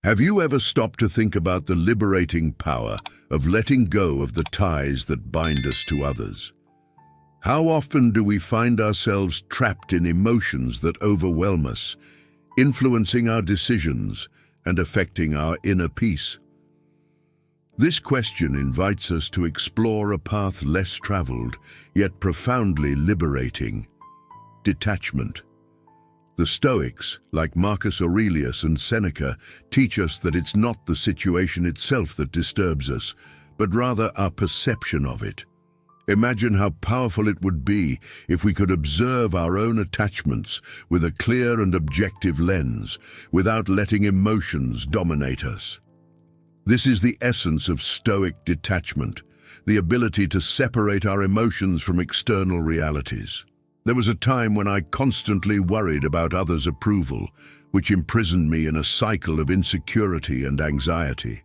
Have you ever stopped to think about the liberating power of letting go of the ties that bind us to others? How often do we find ourselves trapped in emotions that overwhelm us, influencing our decisions and affecting our inner peace? This question invites us to explore a path less traveled, yet profoundly liberating: detachment. The Stoics, like Marcus Aurelius and Seneca, teach us that it's not the situation itself that disturbs us, but rather our perception of it. Imagine how powerful it would be if we could observe our own attachments with a clear and objective lens, without letting emotions dominate us. This is the essence of Stoic detachment, the ability to separate our emotions from external realities. There was a time when I constantly worried about others' approval, which imprisoned me in a cycle of insecurity and anxiety.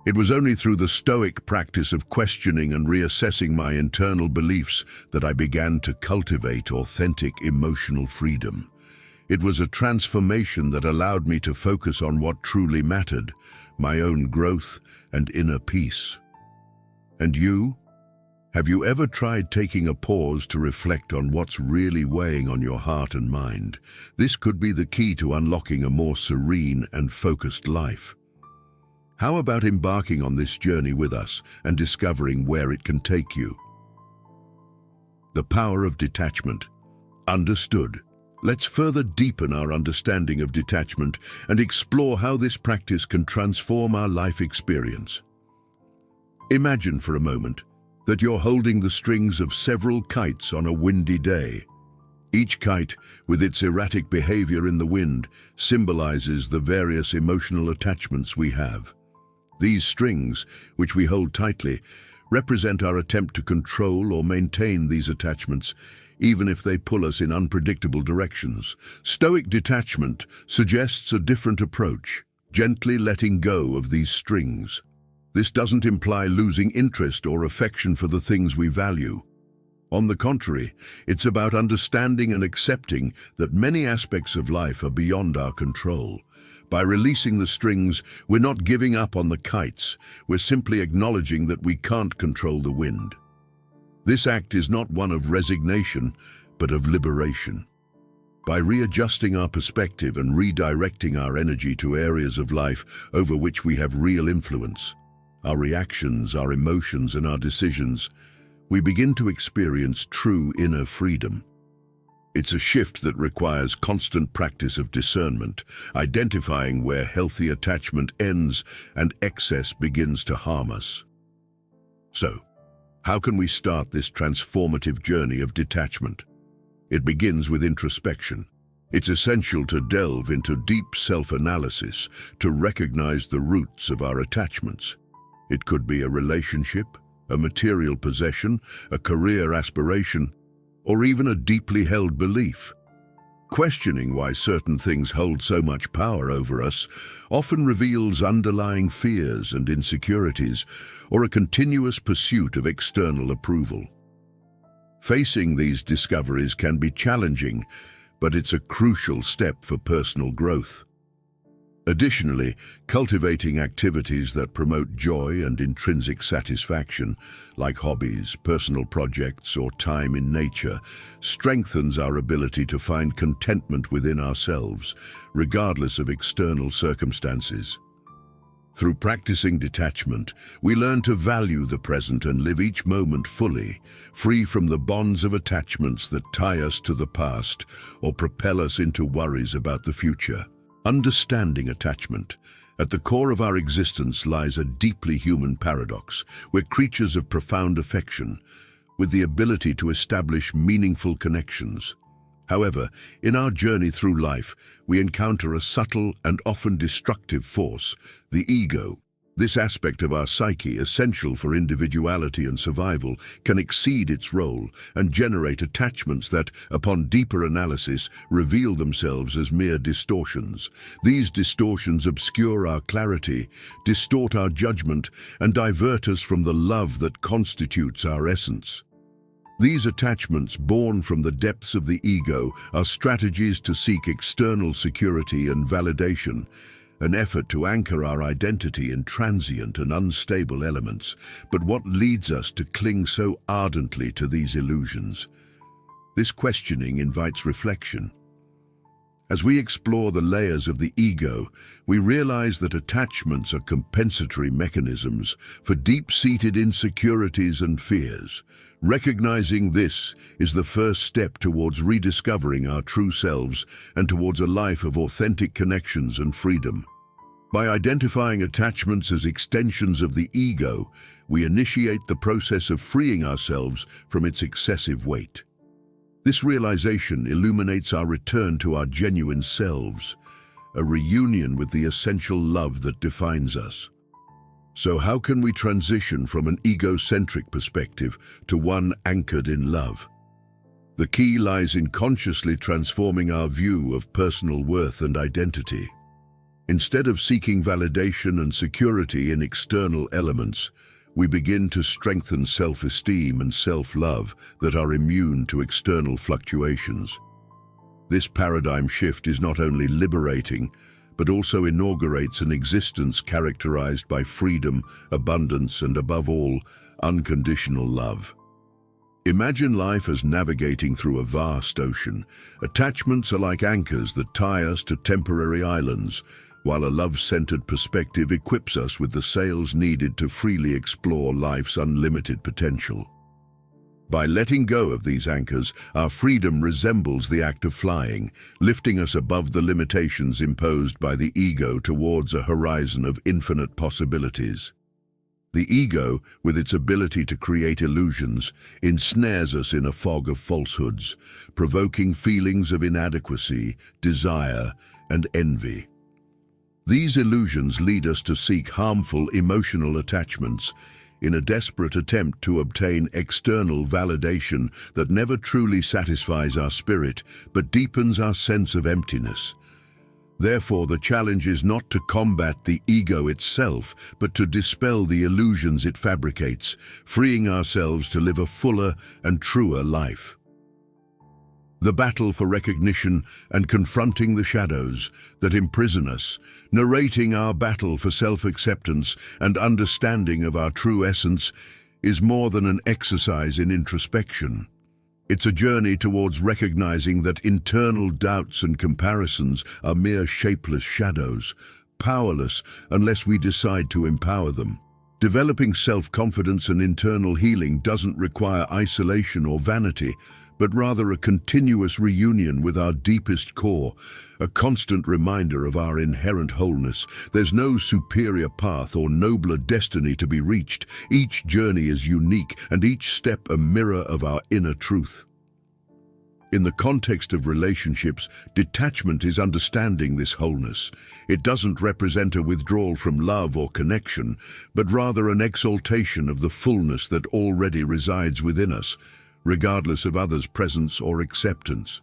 It was only through the Stoic practice of questioning and reassessing my internal beliefs that I began to cultivate authentic emotional freedom. It was a transformation that allowed me to focus on what truly mattered: my own growth and inner peace. And you? Have you ever tried taking a pause to reflect on what's really weighing on your heart and mind? This could be the key to unlocking a more serene and focused life. How about embarking on this journey with us and discovering where it can take you? The power of detachment. Understood. Let's further deepen our understanding of detachment and explore how this practice can transform our life experience. Imagine for a moment that you're holding the strings of several kites on a windy day. Each kite, with its erratic behavior in the wind, symbolizes the various emotional attachments we have. These strings, which we hold tightly, represent our attempt to control or maintain these attachments, even if they pull us in unpredictable directions. Stoic detachment suggests a different approach, gently letting go of these strings. This doesn't imply losing interest or affection for the things we value. On the contrary, it's about understanding and accepting that many aspects of life are beyond our control. By releasing the strings, we're not giving up on the kites, we're simply acknowledging that we can't control the wind. This act is not one of resignation, but of liberation. By readjusting our perspective and redirecting our energy to areas of life over which we have real influence, our reactions, our emotions, and our decisions, we begin to experience true inner freedom. It's a shift that requires constant practice of discernment, identifying where healthy attachment ends and excess begins to harm us. So, how can we start this transformative journey of detachment? It begins with introspection. It's essential to delve into deep self-analysis to recognize the roots of our attachments. It could be a relationship, a material possession, a career aspiration, or even a deeply held belief. Questioning why certain things hold so much power over us often reveals underlying fears and insecurities, or a continuous pursuit of external approval. Facing these discoveries can be challenging, but it's a crucial step for personal growth. Additionally, cultivating activities that promote joy and intrinsic satisfaction, like hobbies, personal projects, or time in nature, strengthens our ability to find contentment within ourselves, regardless of external circumstances. Through practicing detachment, we learn to value the present and live each moment fully, free from the bonds of attachments that tie us to the past or propel us into worries about the future. Understanding attachment. At the core of our existence lies a deeply human paradox. We're creatures of profound affection, with the ability to establish meaningful connections. However, in our journey through life, we encounter a subtle and often destructive force: the ego. This aspect of our psyche, essential for individuality and survival, can exceed its role and generate attachments that, upon deeper analysis, reveal themselves as mere distortions. These distortions obscure our clarity, distort our judgment, and divert us from the love that constitutes our essence. These attachments, born from the depths of the ego, are strategies to seek external security and validation, an effort to anchor our identity in transient and unstable elements. But what leads us to cling so ardently to these illusions? This questioning invites reflection. As we explore the layers of the ego, we realize that attachments are compensatory mechanisms for deep-seated insecurities and fears. Recognizing this is the first step towards rediscovering our true selves and towards a life of authentic connections and freedom. By identifying attachments as extensions of the ego, we initiate the process of freeing ourselves from its excessive weight. This realization illuminates our return to our genuine selves, a reunion with the essential love that defines us. So how can we transition from an egocentric perspective to one anchored in love? The key lies in consciously transforming our view of personal worth and identity. Instead of seeking validation and security in external elements, we begin to strengthen self-esteem and self-love that are immune to external fluctuations. This paradigm shift is not only liberating, but also inaugurates an existence characterized by freedom, abundance, and above all, unconditional love. Imagine life as navigating through a vast ocean. Attachments are like anchors that tie us to temporary islands, while a love-centered perspective equips us with the sails needed to freely explore life's unlimited potential. By letting go of these anchors, our freedom resembles the act of flying, lifting us above the limitations imposed by the ego towards a horizon of infinite possibilities. The ego, with its ability to create illusions, ensnares us in a fog of falsehoods, provoking feelings of inadequacy, desire, and envy. These illusions lead us to seek harmful emotional attachments in a desperate attempt to obtain external validation that never truly satisfies our spirit, but deepens our sense of emptiness. Therefore, the challenge is not to combat the ego itself, but to dispel the illusions it fabricates, freeing ourselves to live a fuller and truer life. The battle for recognition and confronting the shadows that imprison us, narrating our battle for self-acceptance and understanding of our true essence, is more than an exercise in introspection. It's a journey towards recognizing that internal doubts and comparisons are mere shapeless shadows, powerless unless we decide to empower them. Developing self-confidence and internal healing doesn't require isolation or vanity, but rather a continuous reunion with our deepest core, a constant reminder of our inherent wholeness. There's no superior path or nobler destiny to be reached. Each journey is unique, and each step a mirror of our inner truth. In the context of relationships, detachment is understanding this wholeness. It doesn't represent a withdrawal from love or connection, but rather an exaltation of the fullness that already resides within us, regardless of others' presence or acceptance.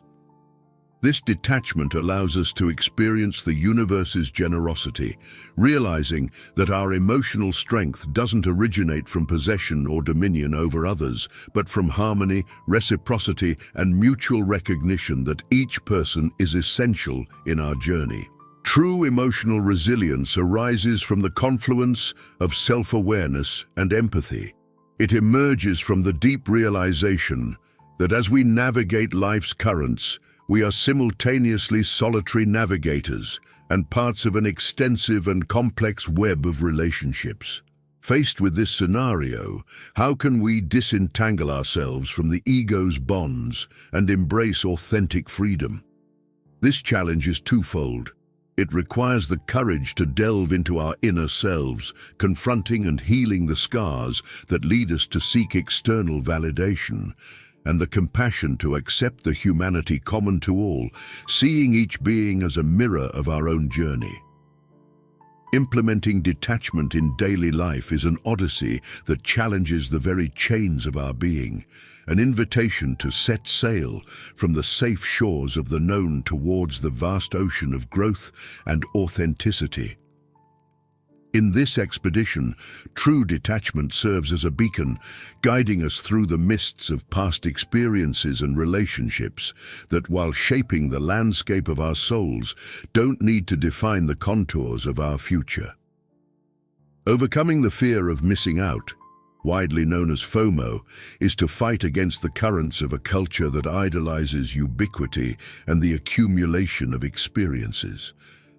This detachment allows us to experience the universe's generosity, realizing that our emotional strength doesn't originate from possession or dominion over others, but from harmony, reciprocity, and mutual recognition that each person is essential in our journey. True emotional resilience arises from the confluence of self-awareness and empathy. It emerges from the deep realization that as we navigate life's currents, we are simultaneously solitary navigators and parts of an extensive and complex web of relationships. Faced with this scenario, how can we disentangle ourselves from the ego's bonds and embrace authentic freedom? This challenge is twofold. It requires the courage to delve into our inner selves, confronting and healing the scars that lead us to seek external validation, and the compassion to accept the humanity common to all, seeing each being as a mirror of our own journey. Implementing detachment in daily life is an odyssey that challenges the very chains of our being, an invitation to set sail from the safe shores of the known towards the vast ocean of growth and authenticity. In this expedition, true detachment serves as a beacon, guiding us through the mists of past experiences and relationships that, while shaping the landscape of our souls, don't need to define the contours of our future. Overcoming the fear of missing out, widely known as FOMO, is to fight against the currents of a culture that idolizes ubiquity and the accumulation of experiences.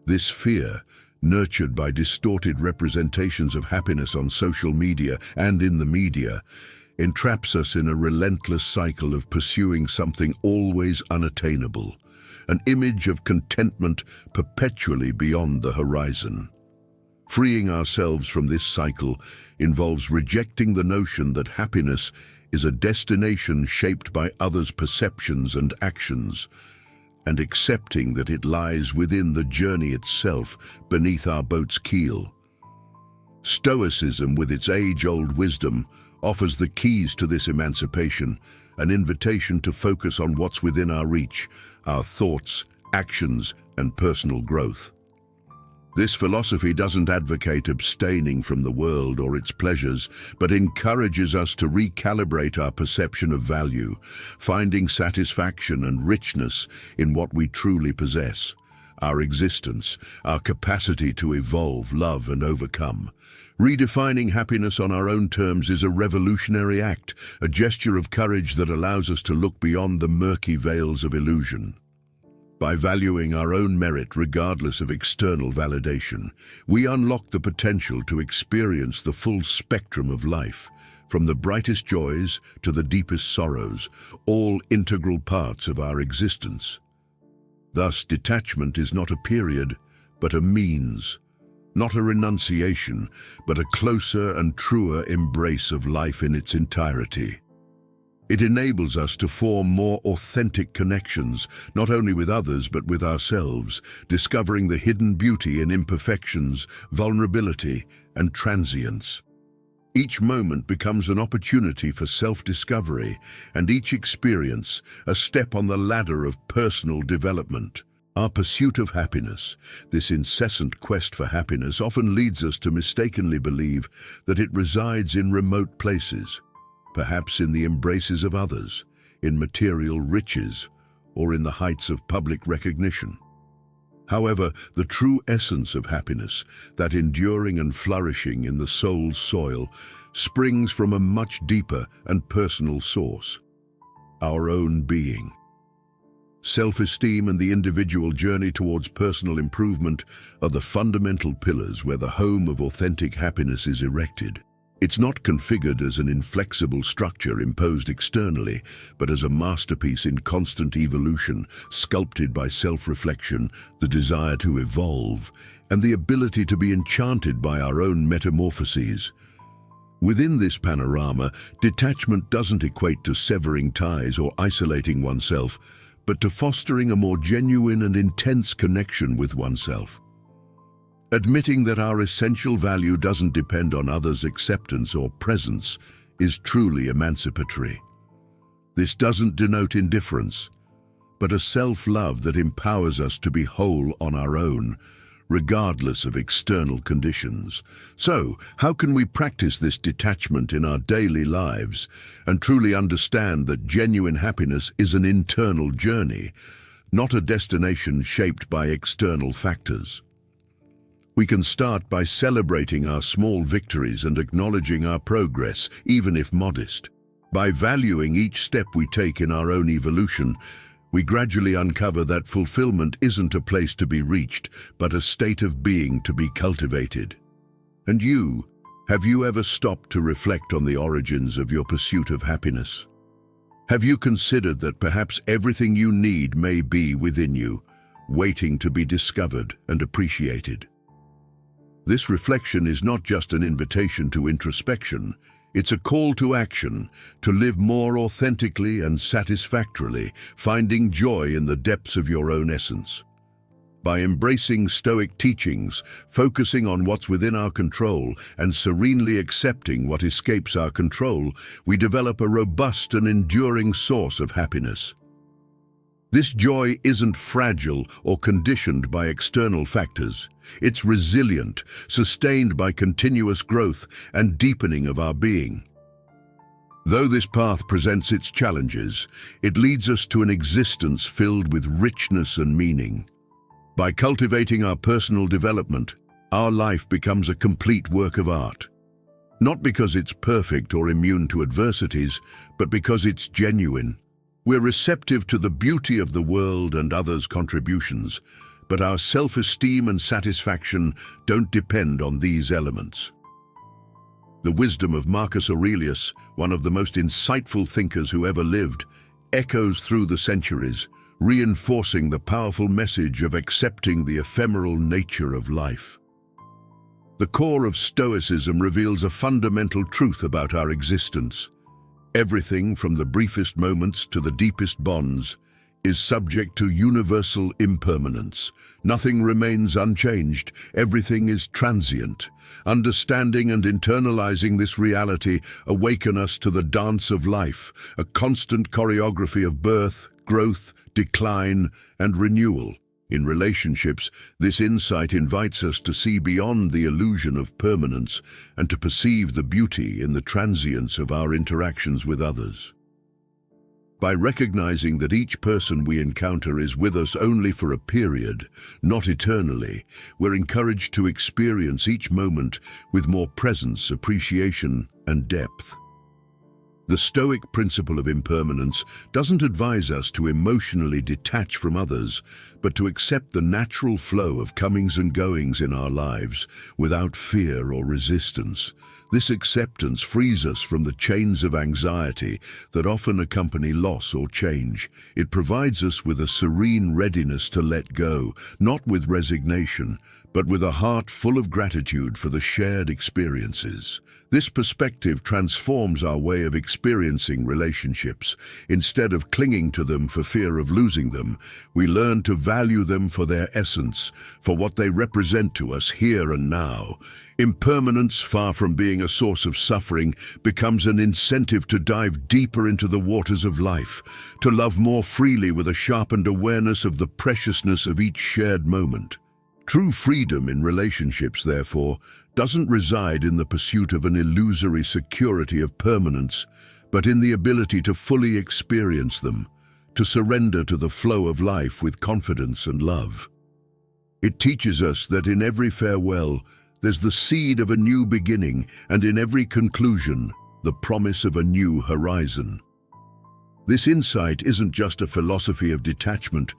This fear, nurtured by distorted representations of happiness on social media and in the media, entraps us in a relentless cycle of pursuing something always unattainable, an image of contentment perpetually beyond the horizon. Freeing ourselves from this cycle involves rejecting the notion that happiness is a destination shaped by others' perceptions and actions, and accepting that it lies within the journey itself, beneath our boat's keel. Stoicism, with its age-old wisdom, offers the keys to this emancipation, an invitation to focus on what's within our reach, our thoughts, actions, and personal growth. This philosophy doesn't advocate abstaining from the world or its pleasures, but encourages us to recalibrate our perception of value, finding satisfaction and richness in what we truly possess, our existence, our capacity to evolve, love, and overcome. Redefining happiness on our own terms is a revolutionary act, a gesture of courage that allows us to look beyond the murky veils of illusion. By valuing our own merit regardless of external validation, we unlock the potential to experience the full spectrum of life, from the brightest joys to the deepest sorrows, all integral parts of our existence. Thus, detachment is not a period, but a means, not a renunciation, but a closer and truer embrace of life in its entirety. It enables us to form more authentic connections, not only with others but with ourselves, discovering the hidden beauty in imperfections, vulnerability, and transience. Each moment becomes an opportunity for self-discovery, and each experience a step on the ladder of personal development. Our pursuit of happiness, this incessant quest for happiness, often leads us to mistakenly believe that it resides in remote places, perhaps in the embraces of others, in material riches, or in the heights of public recognition. However, the true essence of happiness, that enduring and flourishing in the soul's soil, springs from a much deeper and personal source: our own being. Self-esteem and the individual journey towards personal improvement are the fundamental pillars where the home of authentic happiness is erected. It's not configured as an inflexible structure imposed externally, but as a masterpiece in constant evolution, sculpted by self-reflection, the desire to evolve, and the ability to be enchanted by our own metamorphoses. Within this panorama, detachment doesn't equate to severing ties or isolating oneself, but to fostering a more genuine and intense connection with oneself. Admitting that our essential value doesn't depend on others' acceptance or presence is truly emancipatory. This doesn't denote indifference, but a self-love that empowers us to be whole on our own, regardless of external conditions. So, how can we practice this detachment in our daily lives and truly understand that genuine happiness is an internal journey, not a destination shaped by external factors? We can start by celebrating our small victories and acknowledging our progress, even if modest. By valuing each step we take in our own evolution, we gradually uncover that fulfillment isn't a place to be reached, but a state of being to be cultivated. And you, have you ever stopped to reflect on the origins of your pursuit of happiness? Have you considered that perhaps everything you need may be within you, waiting to be discovered and appreciated? This reflection is not just an invitation to introspection, it's a call to action, to live more authentically and satisfactorily, finding joy in the depths of your own essence. By embracing Stoic teachings, focusing on what's within our control, and serenely accepting what escapes our control, we develop a robust and enduring source of happiness. This joy isn't fragile or conditioned by external factors. It's resilient, sustained by continuous growth and deepening of our being. Though this path presents its challenges, it leads us to an existence filled with richness and meaning. By cultivating our personal development, our life becomes a complete work of art. Not because it's perfect or immune to adversities, but because it's genuine. We're receptive to the beauty of the world and others' contributions, but our self-esteem and satisfaction don't depend on these elements. The wisdom of Marcus Aurelius, one of the most insightful thinkers who ever lived, echoes through the centuries, reinforcing the powerful message of accepting the ephemeral nature of life. The core of Stoicism reveals a fundamental truth about our existence. Everything, from the briefest moments to the deepest bonds, is subject to universal impermanence. Nothing remains unchanged. Everything is transient. Understanding and internalizing this reality awaken us to the dance of life, a constant choreography of birth, growth, decline, and renewal. In relationships, this insight invites us to see beyond the illusion of permanence and to perceive the beauty in the transience of our interactions with others. By recognizing that each person we encounter is with us only for a period, not eternally, we're encouraged to experience each moment with more presence, appreciation, and depth. The Stoic principle of impermanence doesn't advise us to emotionally detach from others, but to accept the natural flow of comings and goings in our lives without fear or resistance. This acceptance frees us from the chains of anxiety that often accompany loss or change. It provides us with a serene readiness to let go, not with resignation, but with a heart full of gratitude for the shared experiences. This perspective transforms our way of experiencing relationships. Instead of clinging to them for fear of losing them, we learn to value them for their essence, for what they represent to us here and now. Impermanence, far from being a source of suffering, becomes an incentive to dive deeper into the waters of life, to love more freely with a sharpened awareness of the preciousness of each shared moment. True freedom in relationships, therefore, doesn't reside in the pursuit of an illusory security of permanence, but in the ability to fully experience them, to surrender to the flow of life with confidence and love. It teaches us that in every farewell, there's the seed of a new beginning, and in every conclusion, the promise of a new horizon. This insight isn't just a philosophy of detachment,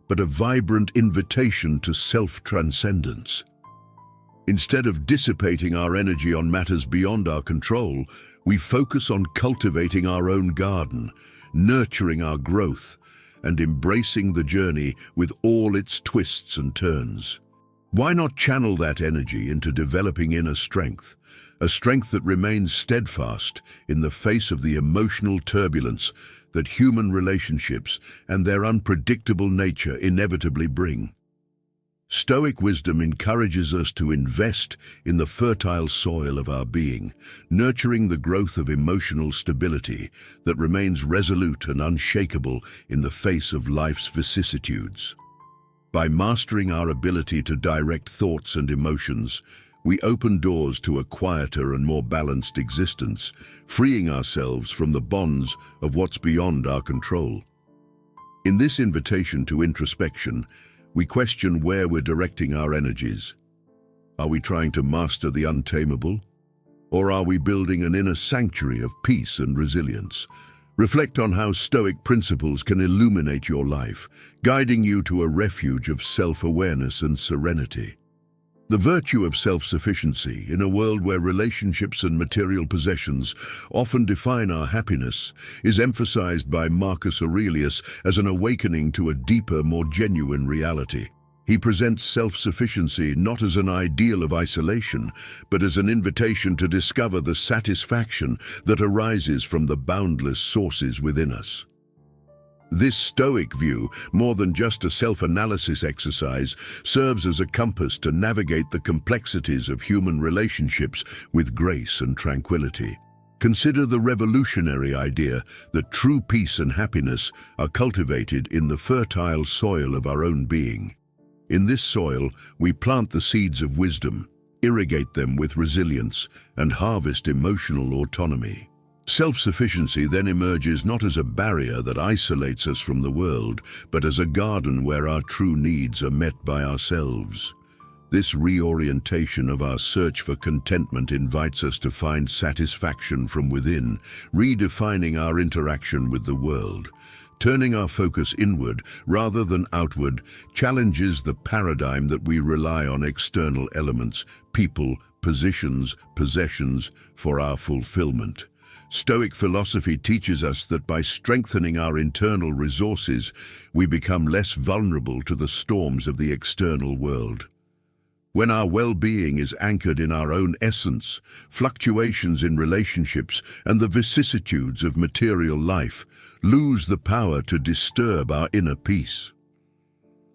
but a vibrant invitation to self-transcendence. Instead of dissipating our energy on matters beyond our control, we focus on cultivating our own garden, nurturing our growth, and embracing the journey with all its twists and turns. Why not channel that energy into developing inner strength, a strength that remains steadfast in the face of the emotional turbulence that human relationships and their unpredictable nature inevitably bring? Stoic wisdom encourages us to invest in the fertile soil of our being, nurturing the growth of emotional stability that remains resolute and unshakable in the face of life's vicissitudes. By mastering our ability to direct thoughts and emotions, we open doors to a quieter and more balanced existence, freeing ourselves from the bonds of what's beyond our control. In this invitation to introspection, we question where we're directing our energies. Are we trying to master the untamable? Or are we building an inner sanctuary of peace and resilience? Reflect on how Stoic principles can illuminate your life, guiding you to a refuge of self-awareness and serenity. The virtue of self-sufficiency, in a world where relationships and material possessions often define our happiness, is emphasized by Marcus Aurelius as an awakening to a deeper, more genuine reality. He presents self-sufficiency not as an ideal of isolation, but as an invitation to discover the satisfaction that arises from the boundless sources within us. This Stoic view, more than just a self-analysis exercise, serves as a compass to navigate the complexities of human relationships with grace and tranquility. Consider the revolutionary idea that true peace and happiness are cultivated in the fertile soil of our own being. In this soil, we plant the seeds of wisdom, irrigate them with resilience, and harvest emotional autonomy. Self-sufficiency then emerges not as a barrier that isolates us from the world, but as a garden where our true needs are met by ourselves. This reorientation of our search for contentment invites us to find satisfaction from within, redefining our interaction with the world. Turning our focus inward rather than outward challenges the paradigm that we rely on external elements, people, positions, possessions, for our fulfillment. Stoic philosophy teaches us that by strengthening our internal resources, we become less vulnerable to the storms of the external world. When our well-being is anchored in our own essence, fluctuations in relationships and the vicissitudes of material life lose the power to disturb our inner peace.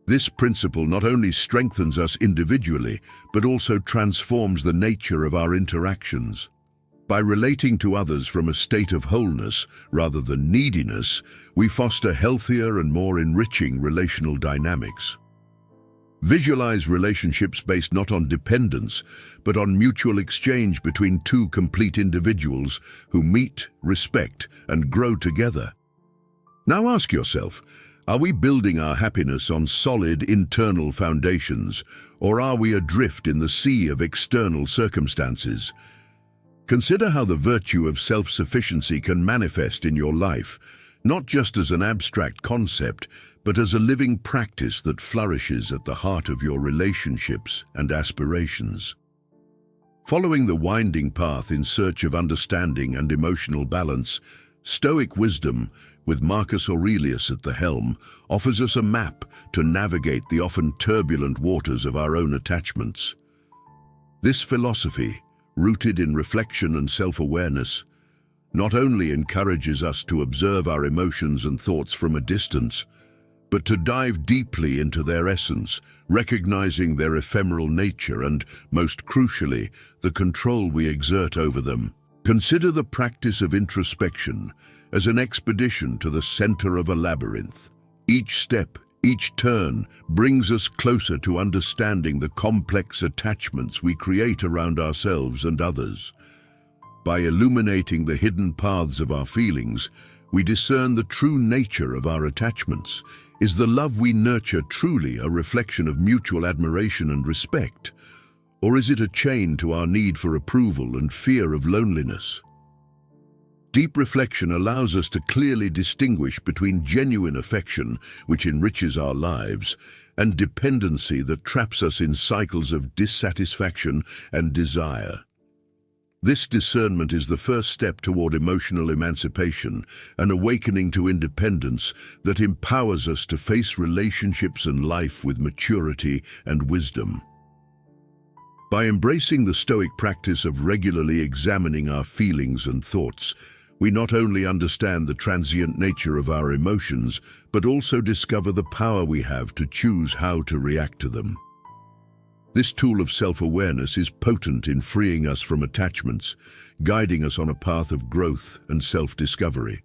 This principle not only strengthens us individually, but also transforms the nature of our interactions. By relating to others from a state of wholeness rather than neediness, we foster healthier and more enriching relational dynamics. Visualize relationships based not on dependence, but on mutual exchange between two complete individuals who meet, respect, and grow together. Now ask yourself, are we building our happiness on solid internal foundations, or are we adrift in the sea of external circumstances? Consider how the virtue of self-sufficiency can manifest in your life, not just as an abstract concept, but as a living practice that flourishes at the heart of your relationships and aspirations. Following the winding path in search of understanding and emotional balance, Stoic wisdom, with Marcus Aurelius at the helm, offers us a map to navigate the often turbulent waters of our own attachments. This philosophy, rooted in reflection and self-awareness, not only encourages us to observe our emotions and thoughts from a distance, but to dive deeply into their essence, recognizing their ephemeral nature and, most crucially, the control we exert over them. Consider the practice of introspection as an expedition to the center of a labyrinth. Each step, each turn, brings us closer to understanding the complex attachments we create around ourselves and others. By illuminating the hidden paths of our feelings, we discern the true nature of our attachments. Is the love we nurture truly a reflection of mutual admiration and respect? Or is it a chain to our need for approval and fear of loneliness? Deep reflection allows us to clearly distinguish between genuine affection, which enriches our lives, and dependency that traps us in cycles of dissatisfaction and desire. This discernment is the first step toward emotional emancipation, an awakening to independence that empowers us to face relationships and life with maturity and wisdom. By embracing the Stoic practice of regularly examining our feelings and thoughts, we not only understand the transient nature of our emotions, but also discover the power we have to choose how to react to them. This tool of self-awareness is potent in freeing us from attachments, guiding us on a path of growth and self-discovery.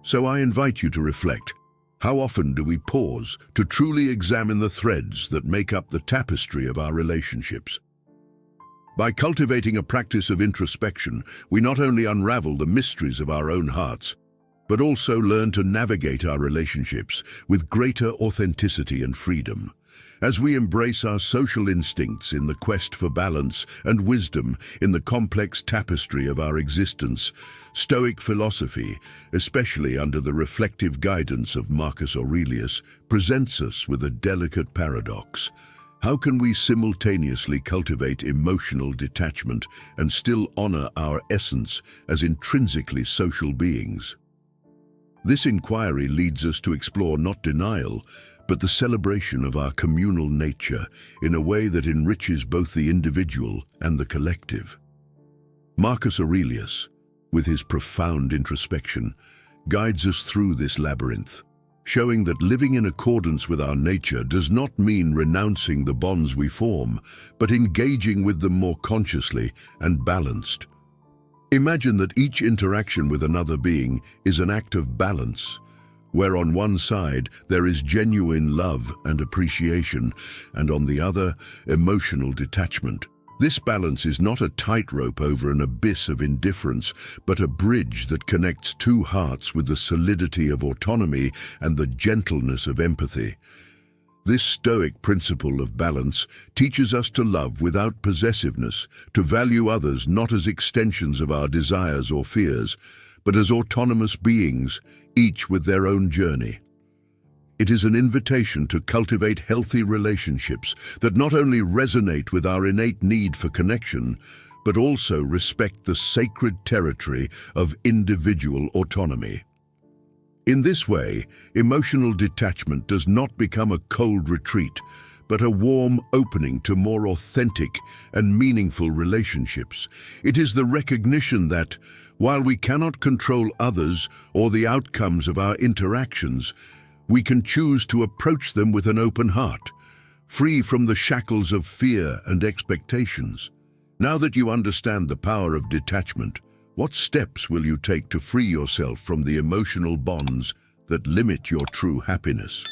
So I invite you to reflect. How often do we pause to truly examine the threads that make up the tapestry of our relationships? By cultivating a practice of introspection, we not only unravel the mysteries of our own hearts, but also learn to navigate our relationships with greater authenticity and freedom. As we embrace our social instincts in the quest for balance and wisdom in the complex tapestry of our existence, Stoic philosophy, especially under the reflective guidance of Marcus Aurelius, presents us with a delicate paradox. How can we simultaneously cultivate emotional detachment and still honor our essence as intrinsically social beings? This inquiry leads us to explore not denial, but the celebration of our communal nature in a way that enriches both the individual and the collective. Marcus Aurelius, with his profound introspection, guides us through this labyrinth, showing that living in accordance with our nature does not mean renouncing the bonds we form, but engaging with them more consciously and balanced. Imagine that each interaction with another being is an act of balance, where on one side there is genuine love and appreciation, and on the other, emotional detachment. This balance is not a tightrope over an abyss of indifference, but a bridge that connects two hearts with the solidity of autonomy and the gentleness of empathy. This stoic principle of balance teaches us to love without possessiveness, to value others not as extensions of our desires or fears, but as autonomous beings, each with their own journey. It is an invitation to cultivate healthy relationships that not only resonate with our innate need for connection, but also respect the sacred territory of individual autonomy. In this way, emotional detachment does not become a cold retreat, but a warm opening to more authentic and meaningful relationships. It is the recognition that, while we cannot control others or the outcomes of our interactions, we can choose to approach them with an open heart, free from the shackles of fear and expectations. Now that you understand the power of detachment, what steps will you take to free yourself from the emotional bonds that limit your true happiness?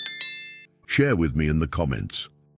Share with me in the comments.